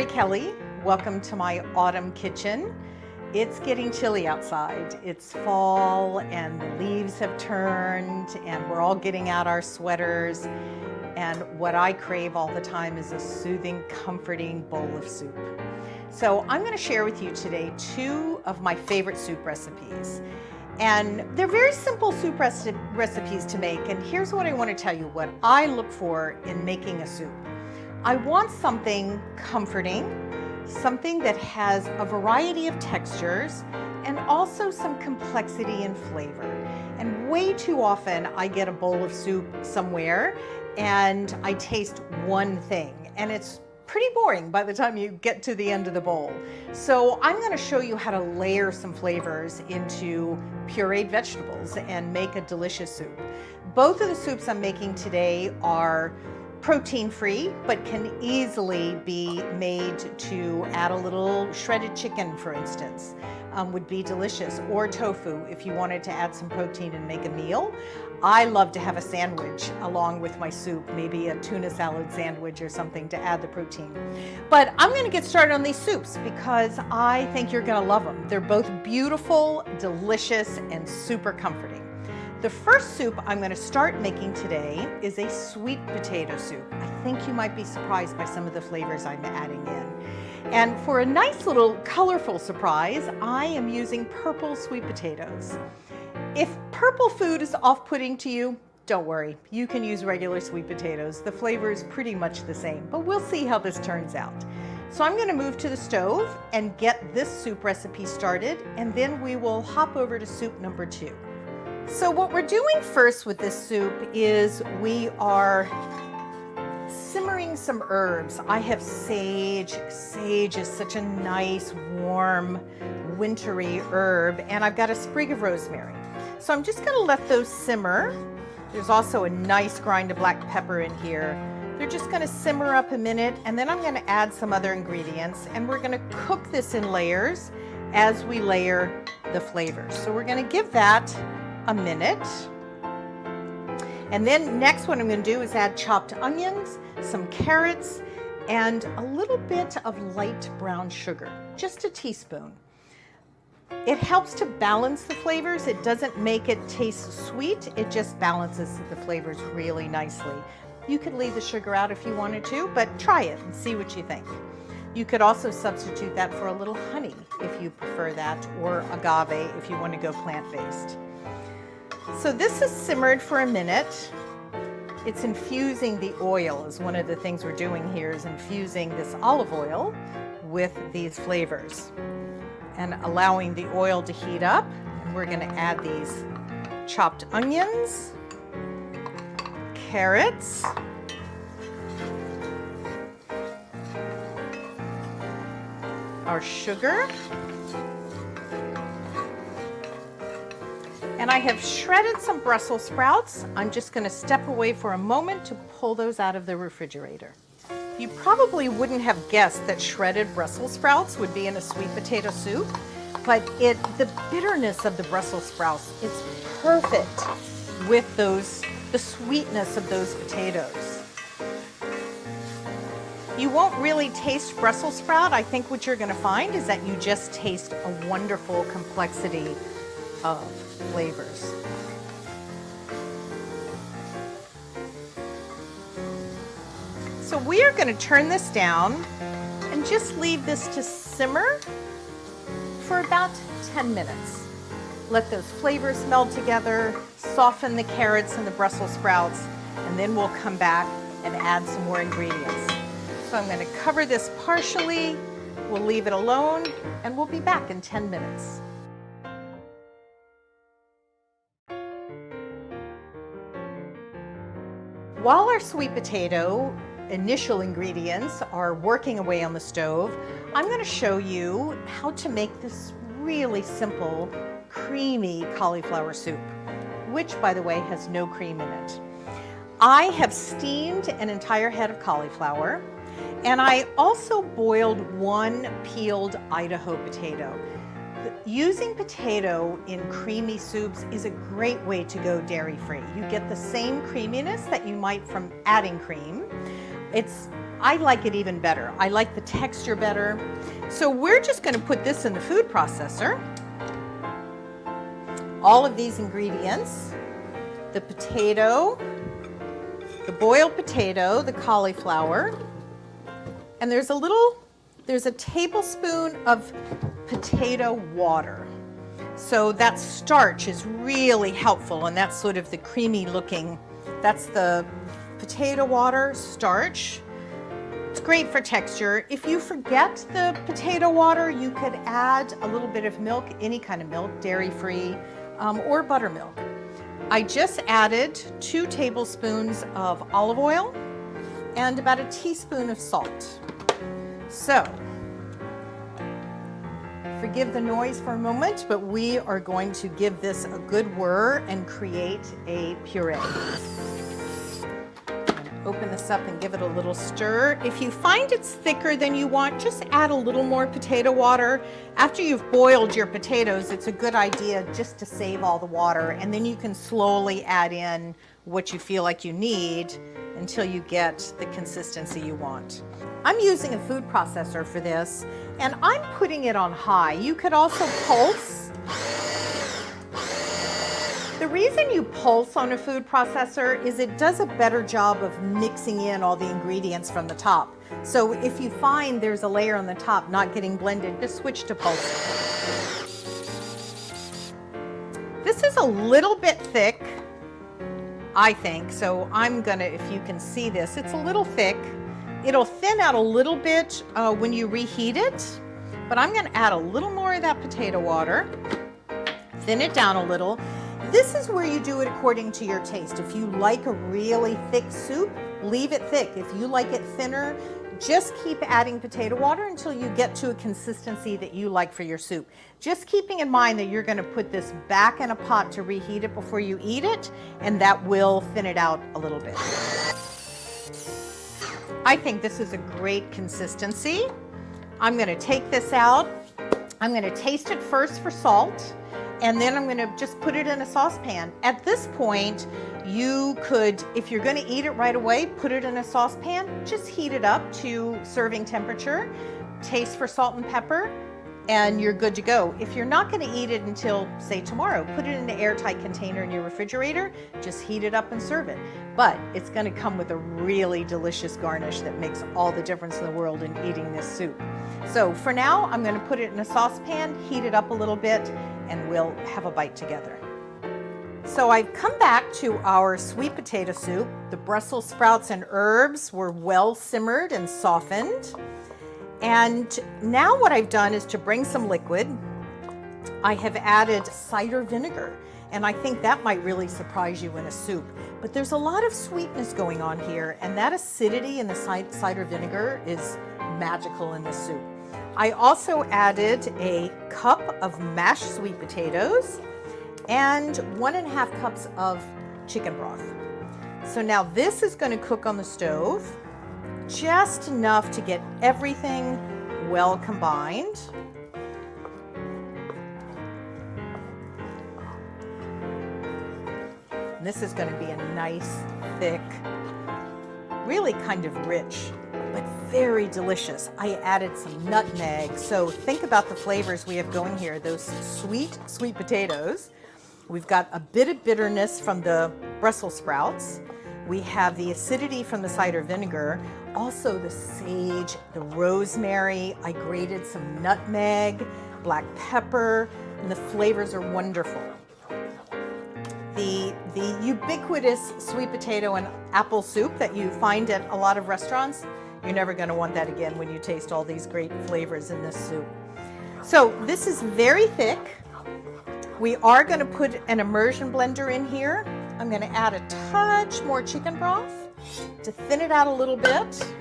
Cary Kelly. Welcome to my autumn kitchen. It's getting chilly outside. It's fall and the leaves have turned and we're all getting out our sweaters. And what I crave all the time is a soothing, comforting bowl of soup. So I'm going to share with you today two of my favorite soup recipes. And they're very simple soup recipes to make. And here's what I want to tell you, what I look for in making a soup. I want something comforting, something that has a variety of textures, and also some complexity and flavor. And way too often I get a bowl of soup somewhere and I taste one thing, and it's pretty boring by the time you get to the end of the bowl. So I'm going to show you how to layer some flavors into pureed vegetables and make a delicious soup. Both of the soups I'm making today are protein-free, but can easily be made to add a little shredded chicken, for instance, would be delicious, or tofu if you wanted to add some protein and make a meal. I love to have a sandwich along with my soup, maybe a tuna salad sandwich or something to add the protein. But I'm going to get started on these soups because I think you're going to love them. They're both beautiful, delicious, and super comforting. The first soup I'm going to start making today is a sweet potato soup. I think you might be surprised by some of the flavors I'm adding in. And for a nice little colorful surprise, I am using purple sweet potatoes. If purple food is off-putting to you, don't worry. You can use regular sweet potatoes. The flavor is pretty much the same, but we'll see how this turns out. So I'm going to move to the stove and get this soup recipe started, and then we will hop over to soup number 2. So what we're doing first with this soup is we are simmering some herbs. I have sage. Sage is such a nice, warm, wintry herb, and I've got a sprig of rosemary. So I'm just going to let those simmer. There's also a nice grind of black pepper in here. They're just going to simmer up a minute, and then I'm going to add some other ingredients, and we're going to cook this in layers as we layer the flavors. So we're going to give that a minute. And then next what I'm going to do is add chopped onions, some carrots, and a little bit of light brown sugar, just a teaspoon. It helps to balance the flavors. It doesn't make it taste sweet. It just balances the flavors really nicely. You could leave the sugar out if you wanted to, but try it and see what you think. You could also substitute that for a little honey if you prefer that, or agave if you want to go plant-based. So this is simmered for a minute. It's infusing the oil is one of the things we're doing here, is infusing this olive oil with these flavors and allowing the oil to heat up. And we're going to add these chopped onions, carrots, our sugar, and I have shredded some Brussels sprouts. I'm just going to step away for a moment to pull those out of the refrigerator. You probably wouldn't have guessed that shredded Brussels sprouts would be in a sweet potato soup, but the bitterness of the Brussels sprouts, it's perfect with the sweetness of those potatoes. You won't really taste Brussels sprout. I think what you're going to find is that you just taste a wonderful complexity of flavors. So we are going to turn this down and just leave this to simmer for about 10 minutes. Let those flavors meld together, soften the carrots and the Brussels sprouts, and then we'll come back and add some more ingredients. So I'm going to cover this partially, we'll leave it alone, and we'll be back in 10 minutes. While our sweet potato initial ingredients are working away on the stove, I'm going to show you how to make this really simple, creamy cauliflower soup, which, by the way, has no cream in it. I have steamed an entire head of cauliflower, and I also boiled one peeled Idaho potato. Using potato in creamy soups is a great way to go dairy-free. You get the same creaminess that you might from adding cream. It's I like it even better. I like the texture better. So we're just going to put this in the food processor. All of these ingredients, the potato, the boiled potato, the cauliflower, and there's a tablespoon of potato water. So that starch is really helpful, and that's sort of the creamy looking, that's the potato water starch. It's great for texture. If you forget the potato water, you could add a little bit of milk, any kind of milk, dairy-free, or buttermilk. I just added 2 tablespoons of olive oil and about a teaspoon of salt. So, forgive the noise for a moment, but we are going to give this a good whir and create a puree. Open this up and give it a little stir. If you find it's thicker than you want, just add a little more potato water. After you've boiled your potatoes, it's a good idea just to save all the water, and then you can slowly add in what you feel like you need until you get the consistency you want. I'm using a food processor for this, and I'm putting it on high. You could also pulse. The reason you pulse on a food processor is it does a better job of mixing in all the ingredients from the top. So if you find there's a layer on the top not getting blended, just switch to pulse. This is a little bit thick, I think, so I'm gonna, if you can see this, it's a little thick. It'll thin out a little bit when you reheat it, but I'm gonna add a little more of that potato water, thin it down a little. This is where you do it according to your taste. If you like a really thick soup, leave it thick. If you like it thinner, just keep adding potato water until you get to a consistency that you like for your soup. Just keeping in mind that you're going to put this back in a pot to reheat it before you eat it, and that will thin it out a little bit. I think this is a great consistency. I'm going to take this out. I'm going to taste it first for salt, and then I'm going to just put it in a saucepan. At this point, you could, if you're going to eat it right away, put it in a saucepan, just heat it up to serving temperature, taste for salt and pepper, and you're good to go. If you're not going to eat it until, say, tomorrow, put it in an airtight container in your refrigerator, just heat it up and serve it. But it's going to come with a really delicious garnish that makes all the difference in the world in eating this soup. So for now, I'm going to put it in a saucepan, heat it up a little bit, and we'll have a bite together. So I've come back to our sweet potato soup. The Brussels sprouts and herbs were well simmered and softened. And now what I've done is to bring some liquid. I have added cider vinegar, and I think that might really surprise you in a soup. But there's a lot of sweetness going on here, and that acidity in the cider vinegar is magical in this soup. I also added a cup of mashed sweet potatoes and 1.5 cups of chicken broth. So now this is going to cook on the stove just enough to get everything well combined. And this is going to be a nice, thick, really kind of rich, but very delicious. I added some nutmeg. So think about the flavors we have going here. Those sweet potatoes. We've got a bit of bitterness from the Brussels sprouts. We have the acidity from the cider vinegar, also the sage, the rosemary. I grated some nutmeg, black pepper, and the flavors are wonderful. The ubiquitous sweet potato and apple soup that you find at a lot of restaurants, you're never going to want that again when you taste all these great flavors in this soup. So this is very thick. We are going to put an immersion blender in here. I'm going to add a touch more chicken broth to thin it out a little bit.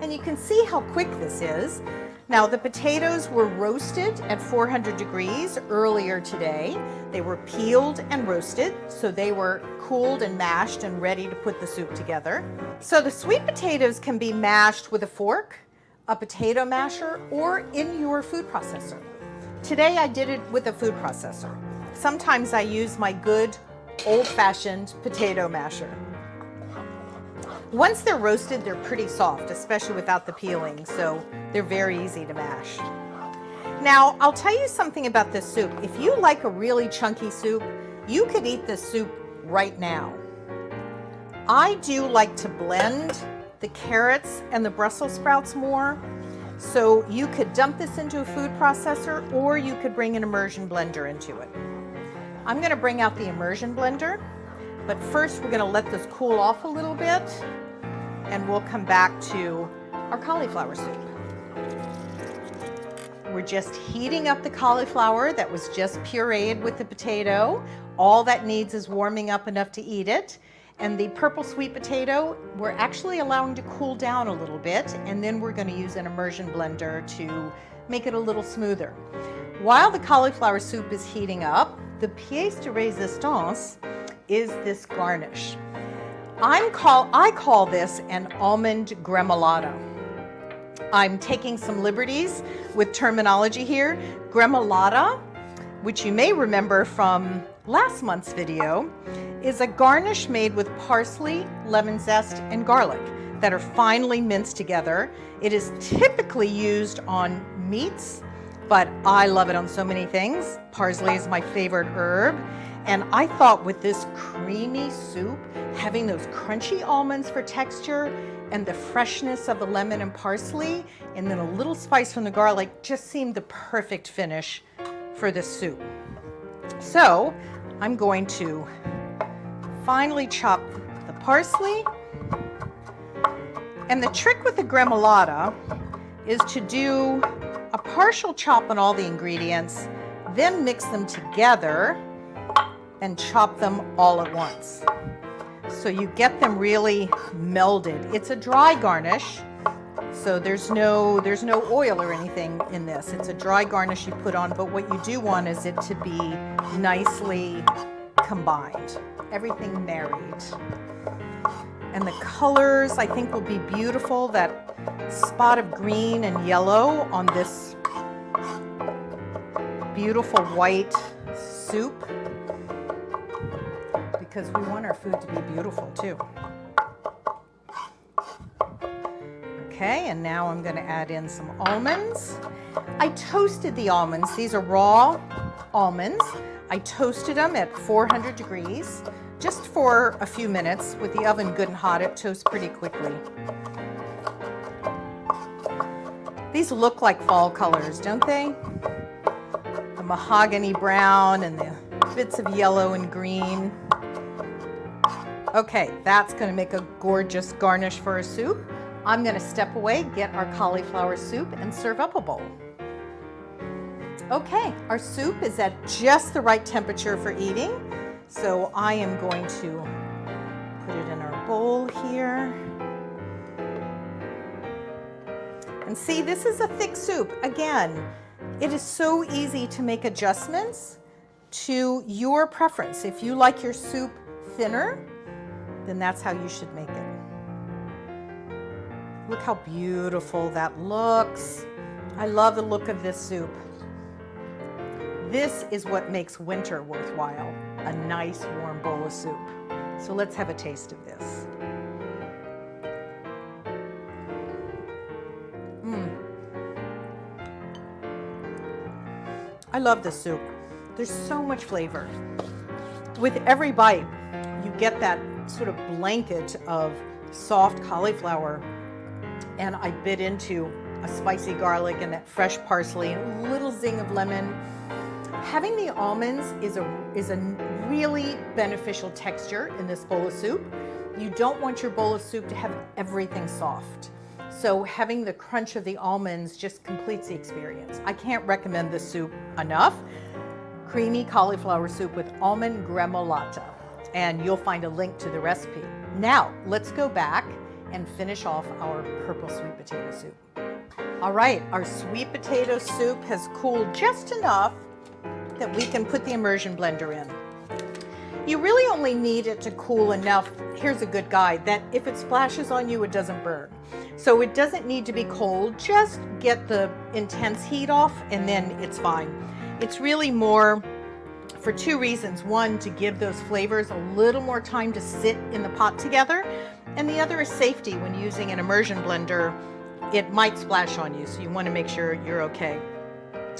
And you can see how quick this is. Now the potatoes were roasted at 400 degrees earlier today. They were peeled and roasted, so they were cooled and mashed and ready to put the soup together. So the sweet potatoes can be mashed with a fork, a potato masher, or in your food processor. Today I did it with a food processor. Sometimes I use my good old-fashioned potato masher. Once they're roasted, they're pretty soft, especially without the peeling, so they're very easy to mash. Now, I'll tell you something about this soup. If you like a really chunky soup, you could eat this soup right now. I do like to blend the carrots and the Brussels sprouts more, so you could dump this into a food processor or you could bring an immersion blender into it. I'm going to bring out the immersion blender, but first we're going to let this cool off a little bit and we'll come back to our cauliflower soup. We're just heating up the cauliflower that was just pureed with the potato. All that needs is warming up enough to eat it. And the purple sweet potato, we're actually allowing to cool down a little bit, and then we're going to use an immersion blender to make it a little smoother. While the cauliflower soup is heating up, the pièce de résistance is this garnish. I call this an almond gremolado. I'm taking some liberties with terminology here. Gremolata, which you may remember from last month's video, is a garnish made with parsley, lemon zest, and garlic that are finely minced together. It is typically used on meats, but I love it on so many things. Parsley is my favorite herb. And I thought with this creamy soup, having those crunchy almonds for texture and the freshness of the lemon and parsley, and then a little spice from the garlic just seemed the perfect finish for this soup. So I'm going to finely chop the parsley. And the trick with the gremolata is to do a partial chop on all the ingredients, then mix them together and chop them all at once. So you get them really melded. It's a dry garnish, so there's no oil or anything in this. It's a dry garnish you put on, but what you do want is it to be nicely combined, everything married. And the colors I think will be beautiful, that spot of green and yellow on this beautiful white soup, because we want our food to be beautiful too. Okay, and now I'm going to add in some almonds. I toasted the almonds. These are raw almonds. I toasted them at 400 degrees just for a few minutes. With the oven good and hot, it toasts pretty quickly. These look like fall colors, don't they? The mahogany brown and the bits of yellow and green. Okay, that's going to make a gorgeous garnish for a soup. I'm going to step away, get our cauliflower soup, and serve up a bowl. Okay, our soup is at just the right temperature for eating. So I am going to put it in our bowl here. And see, this is a thick soup. Again, it is so easy to make adjustments to your preference. If you like your soup thinner, then that's how you should make it. Look how beautiful that looks. I love the look of this soup. This is what makes winter worthwhile, a nice warm bowl of soup. So let's have a taste of this. I love this soup. There's so much flavor. With every bite, you get that sort of blanket of soft cauliflower, and I bit into a spicy garlic and that fresh parsley and a little zing of lemon. Having the almonds is a really beneficial texture in this bowl of soup. You don't want your bowl of soup to have everything soft. So having the crunch of the almonds just completes the experience. I can't recommend this soup enough. Creamy cauliflower soup with almond gremolata. And you'll find a link to the recipe. Now, let's go back and finish off our purple sweet potato soup. All right, our sweet potato soup has cooled just enough that we can put the immersion blender in. You really only need it to cool enough, here's a good guide, that if it splashes on you, it doesn't burn. So it doesn't need to be cold, just get the intense heat off and then it's fine. It's really more for two reasons. One, to give those flavors a little more time to sit in the pot together. And the other is safety. When using an immersion blender, it might splash on you, so you want to make sure you're okay.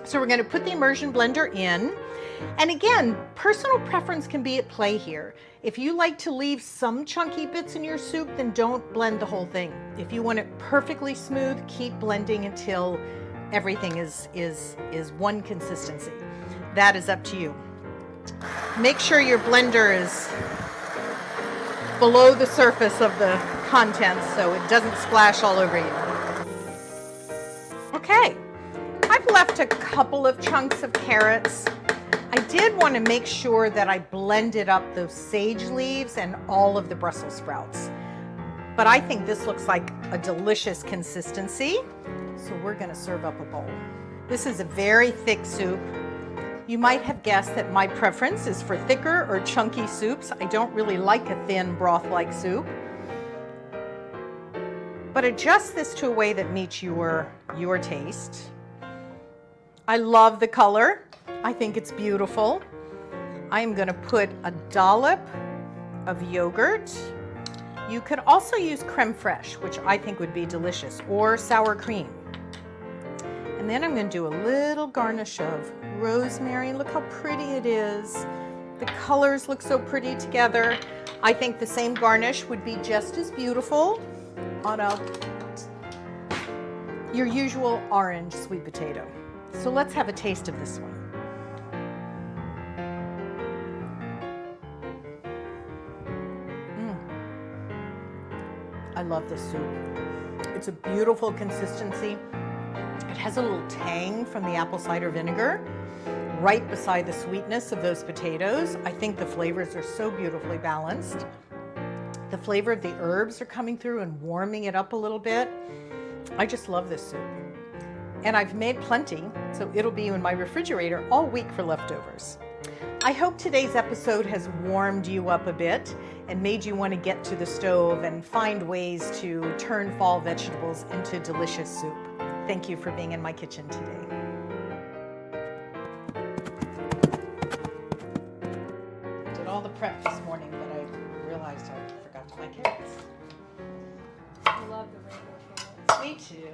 So we're going to put the immersion blender in. And again, personal preference can be at play here. If you like to leave some chunky bits in your soup, then don't blend the whole thing. If you want it perfectly smooth, keep blending until everything is one consistency. That is up to you. Make sure your blender is below the surface of the contents so it doesn't splash all over you. Okay, I've left a couple of chunks of carrots. I did want to make sure that I blended up those sage leaves and all of the Brussels sprouts. But I think this looks like a delicious consistency. So we're going to serve up a bowl. This is a very thick soup. You might have guessed that my preference is for thicker or chunky soups. I don't really like a thin broth-like soup. But adjust this to a way that meets your taste. I love the color. I think it's beautiful. I'm going to put a dollop of yogurt. You could also use creme fraiche, which I think would be delicious, or sour cream. And then I'm going to do a little garnish of rosemary. Look how pretty it is. The colors look so pretty together. I think the same garnish would be just as beautiful on your usual orange sweet potato. So let's have a taste of this one. I love this soup. It's a beautiful consistency. It has a little tang from the apple cider vinegar right beside the sweetness of those potatoes. I think the flavors are so beautifully balanced. The flavor of the herbs are coming through and warming it up a little bit. I just love this soup. And I've made plenty, so it'll be in my refrigerator all week for leftovers. I hope today's episode has warmed you up a bit and made you want to get to the stove and find ways to turn fall vegetables into delicious soup. Thank you for being in my kitchen today. I did all the prep this morning, but I realized I forgot my carrots. I love the rainbow carrots. Me too.